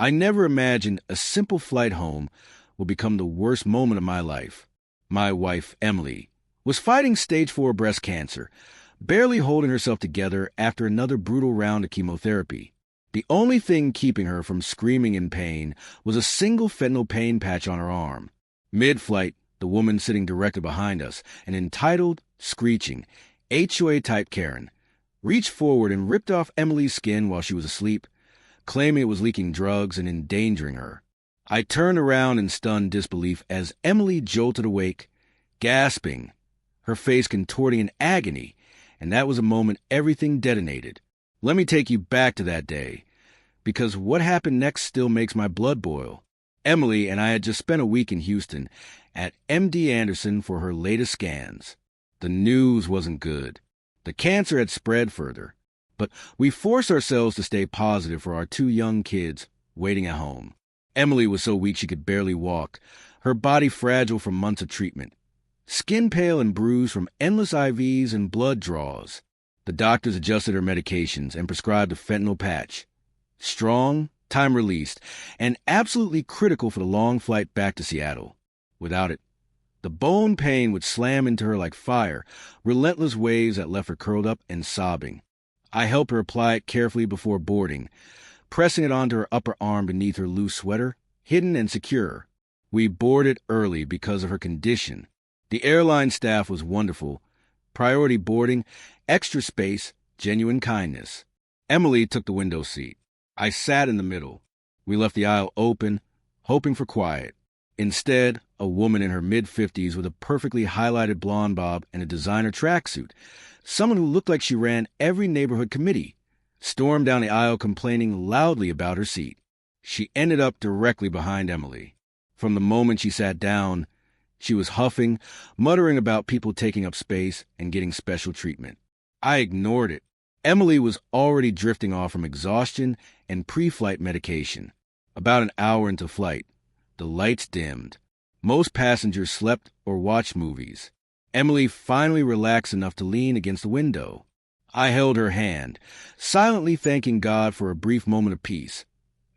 I never imagined a simple flight home would become the worst moment of my life. My wife, Emily, was fighting stage 4 breast cancer, barely holding herself together after another brutal round of chemotherapy. The only thing keeping her from screaming in pain was a single fentanyl pain patch on her arm. Mid-flight, the woman sitting directly behind us, an entitled, screeching, HOA-type Karen, reached forward and ripped off Emily's skin while she was asleep, claiming it was leaking drugs and endangering her. I turned around in stunned disbelief as Emily jolted awake, gasping, her face contorting in agony, and that was a moment everything detonated. Let me take you back to that day, because what happened next still makes my blood boil. Emily and I had just spent a week in Houston at MD Anderson for her latest scans. The news wasn't good. The cancer had spread further, but we forced ourselves to stay positive for our 2 young kids waiting at home. Emily was so weak she could barely walk, her body fragile from months of treatment, skin pale and bruised from endless IVs and blood draws. The doctors adjusted her medications and prescribed a fentanyl patch. Strong, time-released, and absolutely critical for the long flight back to Seattle. Without it, the bone pain would slam into her like fire, relentless waves that left her curled up and sobbing. I helped her apply it carefully before boarding, pressing it onto her upper arm beneath her loose sweater, hidden and secure. We boarded early because of her condition. The airline staff was wonderful. Priority boarding, extra space, genuine kindness. Emily took the window seat. I sat in the middle. We left the aisle open, hoping for quiet. Instead, a woman in her mid-50s with a perfectly highlighted blonde bob and a designer tracksuit, someone who looked like she ran every neighborhood committee, stormed down the aisle complaining loudly about her seat. She ended up directly behind Emily. From the moment she sat down, she was huffing, muttering about people taking up space and getting special treatment. I ignored it. Emily was already drifting off from exhaustion and pre-flight medication. About an hour into flight, the lights dimmed. Most passengers slept or watched movies. Emily finally relaxed enough to lean against the window. I held her hand, silently thanking God for a brief moment of peace,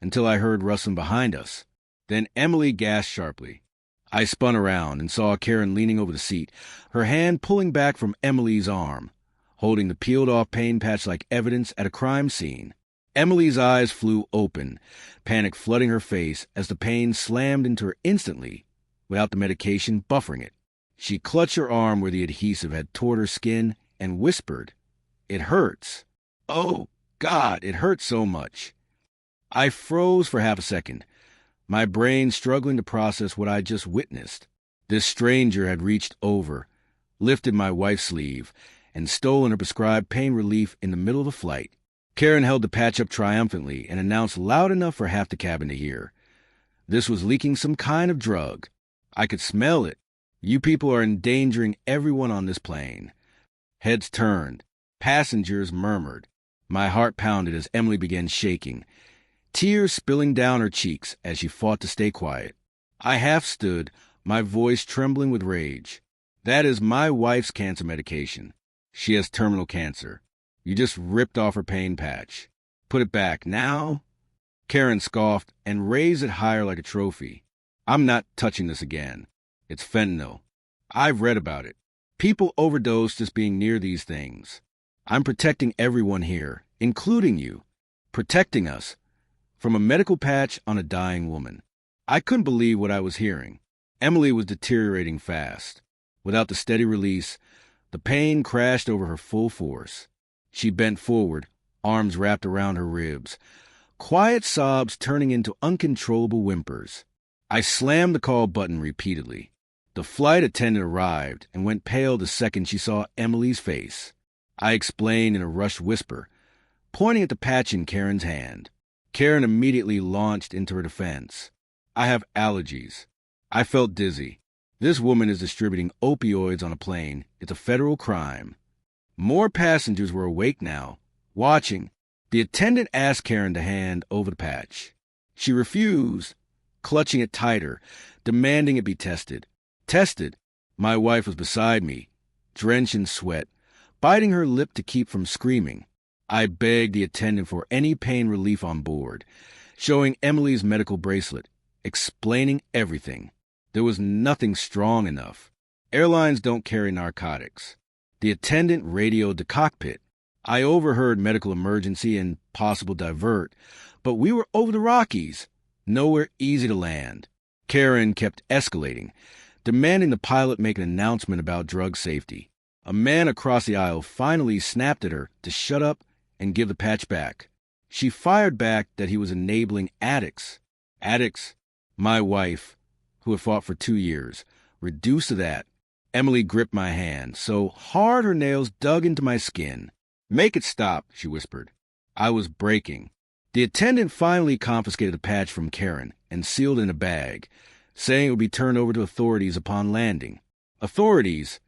until I heard rustling behind us. Then Emily gasped sharply. I spun around and saw Karen leaning over the seat, her hand pulling back from Emily's arm, holding the peeled-off pain patch like evidence at a crime scene. Emily's eyes flew open, panic flooding her face as the pain slammed into her instantly, without the medication buffering it. She clutched her arm where the adhesive had torn her skin and whispered, "It hurts." Oh, God, it hurt so much. I froze for half a second, my brain struggling to process what I just witnessed. This stranger had reached over, lifted my wife's sleeve, and stolen her prescribed pain relief in the middle of the flight. Karen held the patch up triumphantly and announced loud enough for half the cabin to hear. This was leaking some kind of drug. I could smell it. You people are endangering everyone on this plane. Heads turned. Passengers murmured. My heart pounded as Emily began shaking, tears spilling down her cheeks as she fought to stay quiet. I half stood, my voice trembling with rage. That is my wife's cancer medication. She has terminal cancer. You just ripped off her pain patch. Put it back now? Karen scoffed and raised it higher like a trophy. I'm not touching this again. It's fentanyl. I've read about it. People overdose just being near these things. I'm protecting everyone here, including you. Protecting us from a medical patch on a dying woman. I couldn't believe what I was hearing. Emily was deteriorating fast. Without the steady release, the pain crashed over her full force. She bent forward, arms wrapped around her ribs, quiet sobs turning into uncontrollable whimpers. I slammed the call button repeatedly. The flight attendant arrived and went pale the second she saw Emily's face. I explained in a rushed whisper, pointing at the patch in Karen's hand. Karen immediately launched into her defense. I have allergies. I felt dizzy. This woman is distributing opioids on a plane. It's a federal crime. More passengers were awake now, watching. The attendant asked Karen to hand over the patch. She refused, clutching it tighter, demanding it be tested. Tested. My wife was beside me, drenched in sweat, biting her lip to keep from screaming. I begged the attendant for any pain relief on board, showing Emily's medical bracelet, explaining everything. There was nothing strong enough. Airlines don't carry narcotics. The attendant radioed the cockpit. I overheard medical emergency and possible divert, but we were over the Rockies, nowhere easy to land. Karen kept escalating, demanding the pilot make an announcement about drug safety. A man across the aisle finally snapped at her to shut up and give the patch back. She fired back that he was enabling addicts. Addicts? My wife, who had fought for 2 years, reduced to that. Emily gripped my hand so hard her nails dug into my skin. "Make it stop," she whispered. I was breaking. The attendant finally confiscated the patch from Karen and sealed it in a bag, saying it would be turned over to authorities upon landing. Authorities?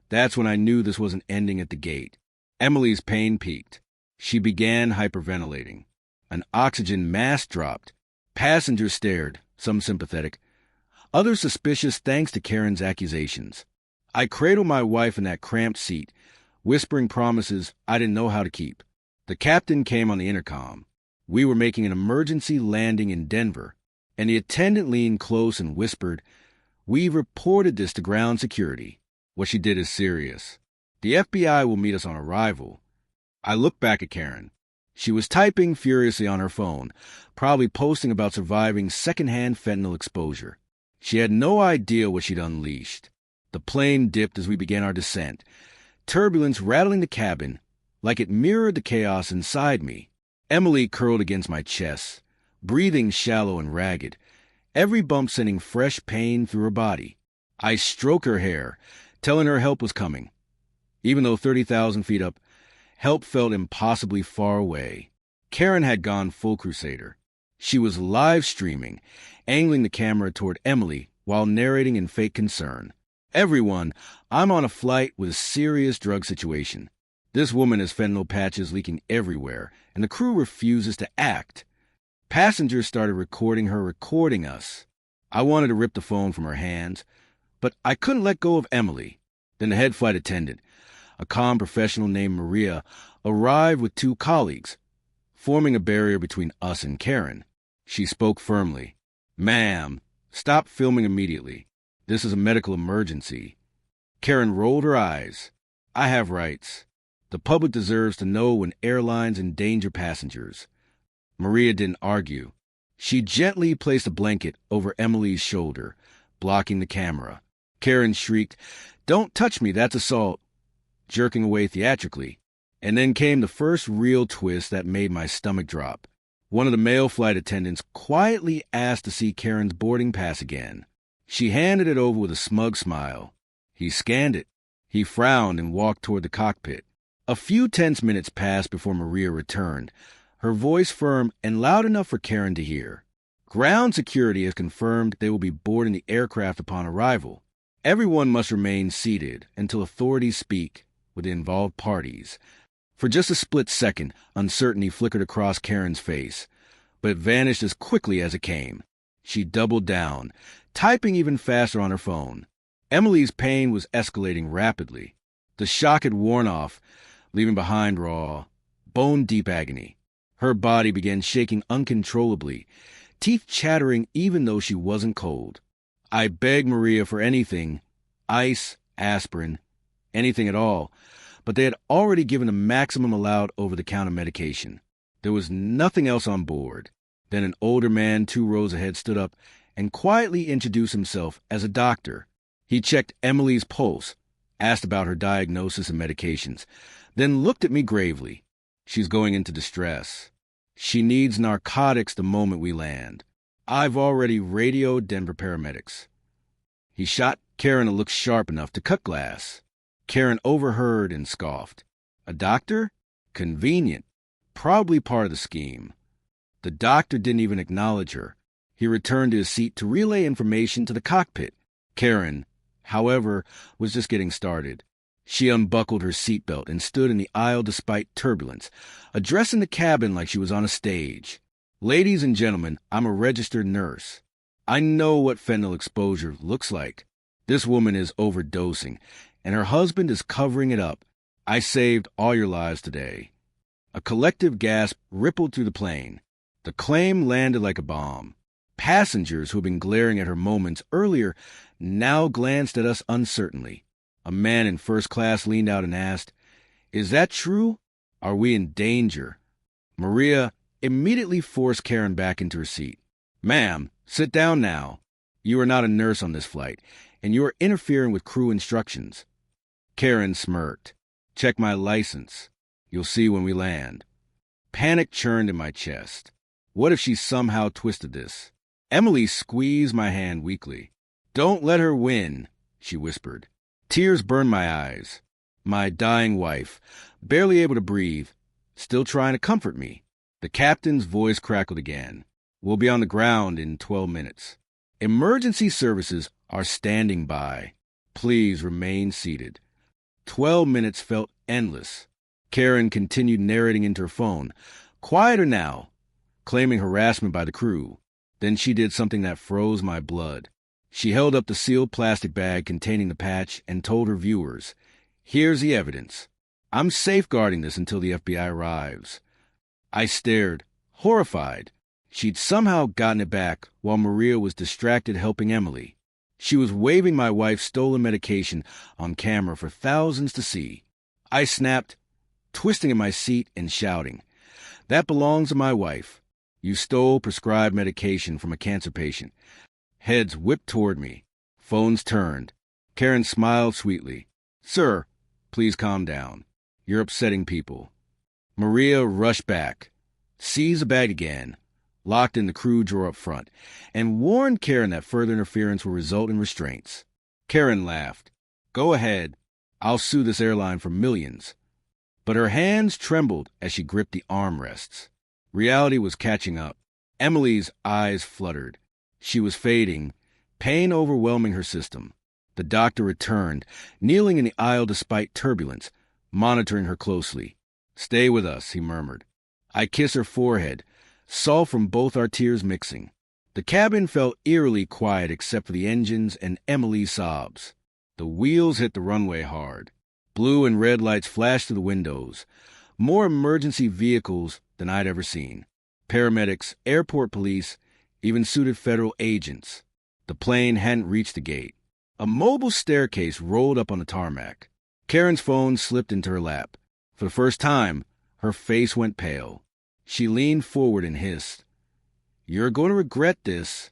That's when I knew this wasn't ending at the gate. Emily's pain peaked. She began hyperventilating. An oxygen mask dropped. Passengers stared, some sympathetic, others suspicious thanks to Karen's accusations. I cradled my wife in that cramped seat, whispering promises I didn't know how to keep. The captain came on the intercom. We were making an emergency landing in Denver, and the attendant leaned close and whispered, "We've reported this to ground security. What she did is serious. The FBI will meet us on arrival." I looked back at Karen. She was typing furiously on her phone, probably posting about surviving secondhand fentanyl exposure. She had no idea what she'd unleashed. The plane dipped as we began our descent, turbulence rattling the cabin like it mirrored the chaos inside me. Emily curled against my chest, breathing shallow and ragged, every bump sending fresh pain through her body. I stroked her hair, telling her help was coming. Even though 30,000 feet up, help felt impossibly far away. Karen had gone full crusader. She was live streaming, angling the camera toward Emily while narrating in fake concern. "Everyone, I'm on a flight with a serious drug situation. This woman has fentanyl patches leaking everywhere, and the crew refuses to act." Passengers started recording her recording us. I wanted to rip the phone from her hands, but I couldn't let go of Emily. Then the head flight attendant, a calm professional named Maria, arrived with 2 colleagues, forming a barrier between us and Karen. She spoke firmly. "Ma'am, stop filming immediately. This is a medical emergency." Karen rolled her eyes. "I have rights. The public deserves to know when airlines endanger passengers." Maria didn't argue. She gently placed a blanket over Emily's shoulder, blocking the camera. Karen shrieked, "Don't touch me, that's assault," jerking away theatrically. And then came the first real twist that made my stomach drop. One of the male flight attendants quietly asked to see Karen's boarding pass again. She handed it over with a smug smile. He scanned it. He frowned and walked toward the cockpit. A few tense minutes passed before Maria returned, her voice firm and loud enough for Karen to hear. "Ground security has confirmed they will be boarding the aircraft upon arrival. Everyone must remain seated until authorities speak with the involved parties." For just a split second, uncertainty flickered across Karen's face, but it vanished as quickly as it came. She doubled down, typing even faster on her phone. Emily's pain was escalating rapidly. The shock had worn off, leaving behind raw, bone-deep agony. Her body began shaking uncontrollably, teeth chattering even though she wasn't cold. I begged Maria for anything, ice, aspirin, anything at all, but they had already given the maximum allowed over-the-counter medication. There was nothing else on board. Then an older man 2 rows ahead stood up and quietly introduced himself as a doctor. He checked Emily's pulse, asked about her diagnosis and medications, then looked at me gravely. "She's going into distress. She needs narcotics the moment we land. I've already radioed Denver paramedics." He shot Karen a look sharp enough to cut glass. Karen overheard and scoffed. A doctor? Convenient. Probably part of the scheme. The doctor didn't even acknowledge her. He returned to his seat to relay information to the cockpit. Karen, however, was just getting started. She unbuckled her seatbelt and stood in the aisle despite turbulence, addressing the cabin like she was on a stage. "Ladies and gentlemen, I'm a registered nurse. I know what fentanyl exposure looks like. This woman is overdosing, and her husband is covering it up. I saved all your lives today." A collective gasp rippled through the plane. The claim landed like a bomb. Passengers who had been glaring at her moments earlier now glanced at us uncertainly. A man in first class leaned out and asked, "Is that true? Are we in danger?" Maria immediately forced Karen back into her seat. "Ma'am, sit down now. You are not a nurse on this flight, and you are interfering with crew instructions." Karen smirked. "Check my license. You'll see when we land." Panic churned in my chest. What if she somehow twisted this? Emily squeezed my hand weakly. "Don't let her win," she whispered. Tears burned my eyes. My dying wife, barely able to breathe, still trying to comfort me. The captain's voice crackled again. "We'll be on the ground in 12 minutes. Emergency services are standing by. Please remain seated." 12 minutes felt endless. Karen continued narrating into her phone. Quieter now, claiming harassment by the crew. Then she did something that froze my blood. She held up the sealed plastic bag containing the patch and told her viewers, "Here's the evidence. I'm safeguarding this until the FBI arrives." I stared, horrified. She'd somehow gotten it back while Maria was distracted helping Emily. She was waving my wife's stolen medication on camera for thousands to see. I snapped, twisting in my seat and shouting, "That belongs to my wife. You stole prescribed medication from a cancer patient." Heads whipped toward me. Phones turned. Karen smiled sweetly. "Sir, please calm down. You're upsetting people." Maria rushed back, seized the bag again, locked in the crew drawer up front, and warned Karen that further interference will result in restraints. Karen laughed. "Go ahead. I'll sue this airline for millions." But her hands trembled as she gripped the armrests. Reality was catching up. Emily's eyes fluttered. She was fading, pain overwhelming her system. The doctor returned, kneeling in the aisle despite turbulence, monitoring her closely. "Stay with us," he murmured. I kissed her forehead, salt from both our tears mixing. The cabin felt eerily quiet except for the engines and Emily's sobs. The wheels hit the runway hard. Blue and red lights flashed through the windows. More emergency vehicles than I'd ever seen. Paramedics, airport police, even suited federal agents. The plane hadn't reached the gate. A mobile staircase rolled up on the tarmac. Karen's phone slipped into her lap. For the first time, her face went pale. She leaned forward and hissed, "You're going to regret this."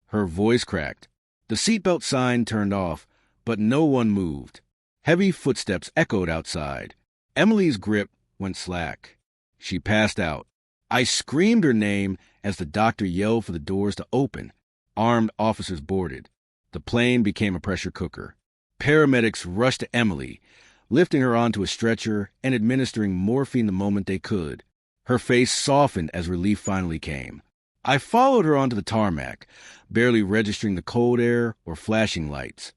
Her voice cracked. The seatbelt sign turned off, but no one moved. Heavy footsteps echoed outside. Emily's grip went slack. She passed out. I screamed her name as the doctor yelled for the doors to open. Armed officers boarded. The plane became a pressure cooker. Paramedics rushed to Emily, lifting her onto a stretcher and administering morphine the moment they could. Her face softened as relief finally came. I followed her onto the tarmac, barely registering the cold air or flashing lights.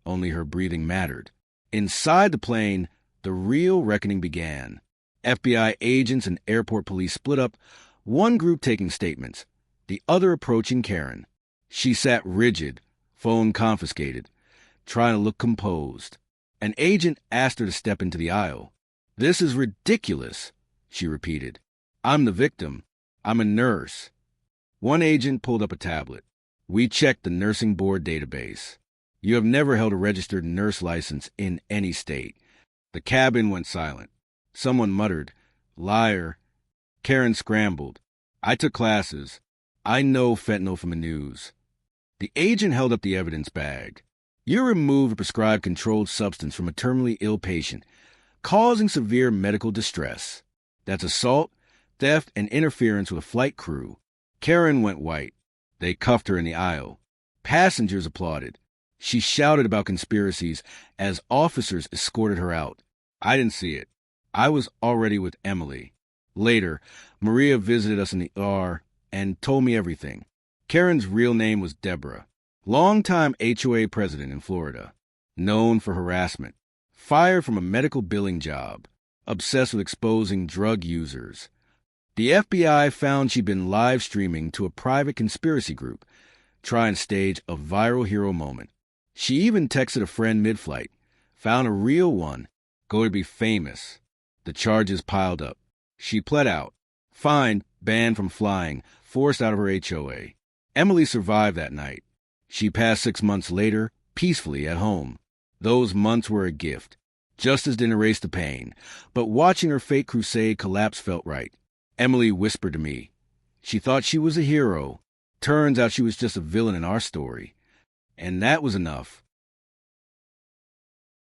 Only her breathing mattered. Inside the plane, the real reckoning began. FBI agents and airport police split up, one group taking statements, the other approaching Karen. She sat rigid, phone confiscated, trying to look composed. An agent asked her to step into the aisle. "This is ridiculous," she repeated. "I'm the victim. I'm a nurse." One agent pulled up a tablet. "We checked the nursing board database. You have never held a registered nurse license in any state." The cabin went silent. Someone muttered, "Liar." Karen scrambled. "I took classes. I know fentanyl from the news." The agent held up the evidence bag. "You removed a prescribed controlled substance from a terminally ill patient, causing severe medical distress. That's assault, theft, and interference with a flight crew." Karen went white. They cuffed her in the aisle. Passengers applauded. She shouted about conspiracies as officers escorted her out. I didn't see it. I was already with Emily. Later, Maria visited us in the ER and told me everything. Karen's real name was Deborah, longtime HOA president in Florida, known for harassment, fired from a medical billing job, obsessed with exposing drug users. The FBI found she'd been live streaming to a private conspiracy group, trying to stage a viral hero moment. She even texted a friend mid-flight, found a real one, going to be famous. The charges piled up. She pled out, Fined, banned from flying, forced out of her HOA. Emily survived that night. She passed 6 months later, peacefully at home. Those months were a gift. Justice didn't erase the pain, but watching her fake crusade collapse felt right. Emily whispered to me. She thought she was a hero. Turns out she was just a villain in our story. And that was enough.